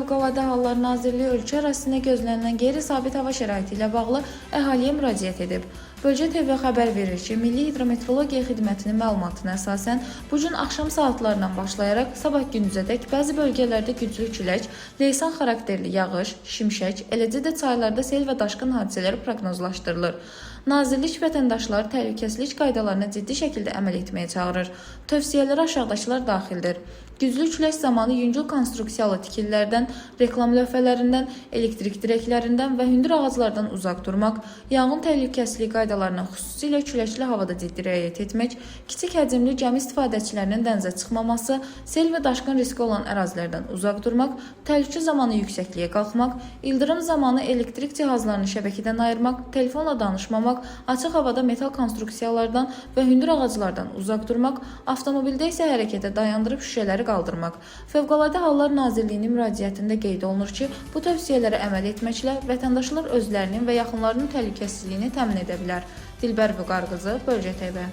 Fövqəladə Hallar Nazirliyi ölkə ərazisində gözlənilən qeyri-sabit hava şəraiti ilə bağlı əhaliyə müraciət edib. Bölgə TV xəbər verir ki, Milli Hidrometeorologiya Xidmətinin məlumatına əsasən bu gün axşam saatlarından başlayaraq sabah gündüzədək bəzi bölgələrdə güclü külək, leysan xarakterli yağış, şimşək, eləcə də çaylarda sel və daşqın hadisələri proqnozlaşdırılır. Nazirlik vətəndaşları təhlükəsizlik qaydalarına ciddi şəkildə əməl etməyə çağırır. Tövsiyələri aşağıdakılar daxildir. Güclü külək zamanı yüngül konstruksiyalı tikililərdən, reklam lövhələrindən, elektrik direklərindən və hündür ağaclardan uzaq durmaq, yanğın təhlükəsizliyi qaydalarına xüsusilə küləkli havada ciddi riayət etmək, kiçik həcmli gəmi istifadəçilərinin dənizə çıxmaması, sel və daşqın riski olan ərazilərdən uzaq durmaq, təhlükə zamanı yüksəkliyə qalxmaq, ildırım zamanı elektrik cihazlarını şəbəkədən ayırmaq, telefonla danışmamaq, açıq havada metal konstruksiyalardan və hündür ağaclardan uzaq durmaq, avtomobildə isə hərəkətə dayandırıb şüşələri qaldırmaq. Fövqəladə Hallar Nazirliyinin müraciətində qeyd olunur ki, bu tövsiyələrə əməl etməklə vətəndaşlar özlərinin və yaxınlarının təhlükəsizliyini təmin edə bilər. Dilbər Vüqar qızı, Bölgə TV.